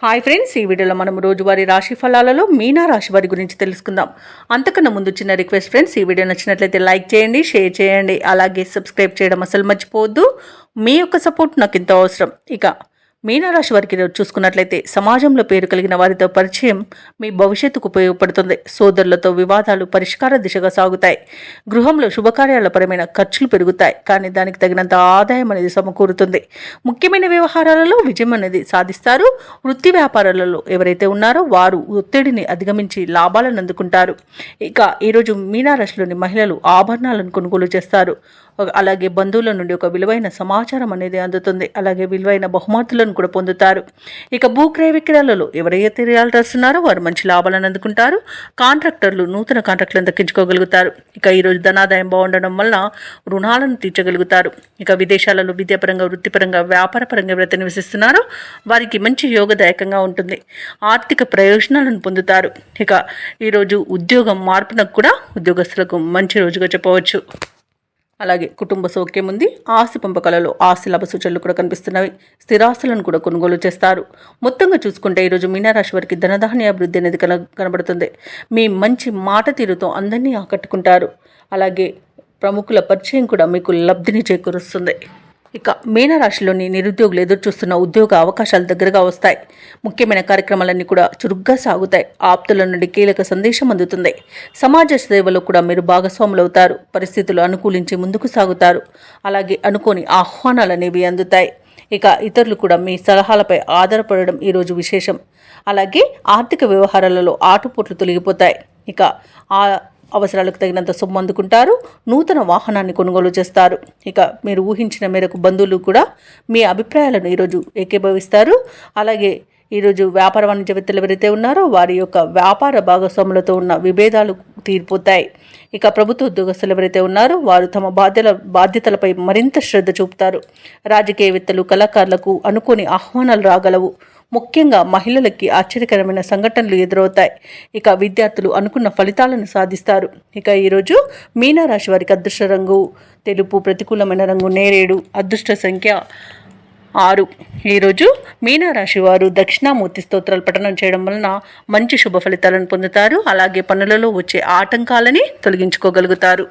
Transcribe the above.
Hi friends, ఈ వీడియోలో మనం రోజువారీ రాశి ఫలాలలో మీనా రాశి వారి గురించి తెలుసుకుందాం. అంతకన్నా ముందు చిన్న రిక్వెస్ట్ ఫ్రెండ్స్, ఈ వీడియో నచ్చినట్లయితే లైక్ చేయండి, షేర్ చేయండి, అలాగే సబ్స్క్రైబ్ చేయడం అసలు మర్చిపోవద్దు. మీ యొక్క సపోర్ట్ నాకు ఎంతో అవసరం. ఇక మీనరాశి వారికి చూసుకున్నట్లయితే సమాజంలో పేరు కలిగిన వారితో పరిచయం మీ భవిష్యత్తుకు ఉపయోగపడుతుంది. సోదరులతో వివాదాలు పరిష్కార దిశగా సాగుతాయి. గృహంలో శుభకార్యాలపరమైన ఖర్చులు పెరుగుతాయి, కానీ దానికి తగినంత ఆదాయం అనేది సమకూరుతుంది. ముఖ్యమైన వ్యవహారాలలో విజయం అనేది సాధిస్తారు. వృత్తి వ్యాపారాలలో ఎవరైతే ఉన్నారో వారు ఒత్తిడిని అధిగమించి లాభాలను అందుకుంటారు. ఇక ఈరోజు మీనరాశిలోని మహిళలు ఆభరణాలను కొనుగోలు చేస్తారు. అలాగే బంధువుల నుండి ఒక విలువైన సమాచారం అనేది అందుతుంది. అలాగే విలువైన బహుమతులను కూడా పొందుతారు. ఇక భూక్రయ విక్రయాలలో ఎవరైతే రియల్టర్స్ ఉన్నారో వారు మంచి లాభాలను అందుకుంటారు. కాంట్రాక్టర్లు నూతన కాంట్రాక్టులను దక్కించుకోగలుగుతారు. ఇక ఈరోజు ధనాదాయం బాగుండడం వల్ల రుణాలను తీర్చగలుగుతారు. ఇక విదేశాలలో విద్యాపరంగా, వృత్తిపరంగా, వ్యాపారపరంగా ఎవరైతే నివసిస్తున్నారో వారికి మంచి యోగదాయకంగా ఉంటుంది. ఆర్థిక ప్రయోజనాలను పొందుతారు. ఇక ఈరోజు ఉద్యోగం మార్పునకు కూడా ఉద్యోగస్తులకు మంచి రోజుగా చెప్పవచ్చు. అలాగే కుటుంబ సౌఖ్యం ఉంది. ఆస్తి పంపకాలలో ఆస్తి లాభ సూచనలు కూడా కనిపిస్తున్నవి. స్థిరాస్తులను కూడా కొనుగోలు చేస్తారు. మొత్తంగా చూసుకుంటే ఈరోజు మీనరాశి వారికి ధనధాన్య అభివృద్ధి అనేది కనబడుతుంది. మీ మంచి మాట తీరుతో అందరినీ ఆకట్టుకుంటారు. అలాగే ప్రముఖుల పరిచయం కూడా మీకు లబ్ధిని చేకూరుస్తుంది. ఇక మీనరాశిలోని నిరుద్యోగులు ఎదురుచూస్తున్న ఉద్యోగ అవకాశాలు దగ్గరగా వస్తాయి. ముఖ్యమైన కార్యక్రమాలన్నీ కూడా చురుగ్గా సాగుతాయి. ఆప్తుల నుండి కీలక సందేశం అందుతుంది. సమాజ సేవలో కూడా మీరు భాగస్వాములు అవుతారు. పరిస్థితులు అనుకూలించి ముందుకు సాగుతారు. అలాగే అనుకోని ఆహ్వానాలు అనేవి అందుతాయి. ఇక ఇతరులు కూడా మీ సలహాలపై ఆధారపడడం ఈరోజు విశేషం. అలాగే ఆర్థిక వ్యవహారాలలో ఆటుపోట్లు తొలగిపోతాయి. ఇక అవసరాలకు తగినంత సొమ్ము అందుకుంటారు. నూతన వాహనాన్ని కొనుగోలు చేస్తారు. ఇక మీరు ఊహించిన మేరకు బంధువులు కూడా మీ అభిప్రాయాలను ఈరోజు ఏకీభవిస్తారు. అలాగే ఈరోజు వ్యాపార వాణిజ్యవేత్తలు ఎవరైతే ఉన్నారో వారి యొక్క వ్యాపార భాగస్వాములతో ఉన్న విభేదాలు తీరిపోతాయి. ఇక ప్రభుత్వ ఉద్యోగస్తులు ఎవరైతే ఉన్నారో వారు తమ బాధ్యతలపై మరింత శ్రద్ధ చూపుతారు. రాజకీయవేత్తలు, కళాకారులకు అనుకోని ఆహ్వానాలు రాగలవు. ముఖ్యంగా మహిళలకి ఆశ్చర్యకరమైన సంఘటనలు ఎదురవుతాయి. ఇక విద్యార్థులు అనుకున్న ఫలితాలను సాధిస్తారు. ఇక ఈరోజు మీనరాశి వారికి అదృష్ట రంగు తెలుపు, ప్రతికూలమైన రంగు నేరేడు, అదృష్ట సంఖ్య 6. ఈరోజు మీనరాశి వారు దక్షిణామూర్తి స్తోత్రాలు పఠనం చేయడం వలన మంచి శుభ ఫలితాలను పొందుతారు. అలాగే పనులలో వచ్చే ఆటంకాలని తొలగించుకోగలుగుతారు.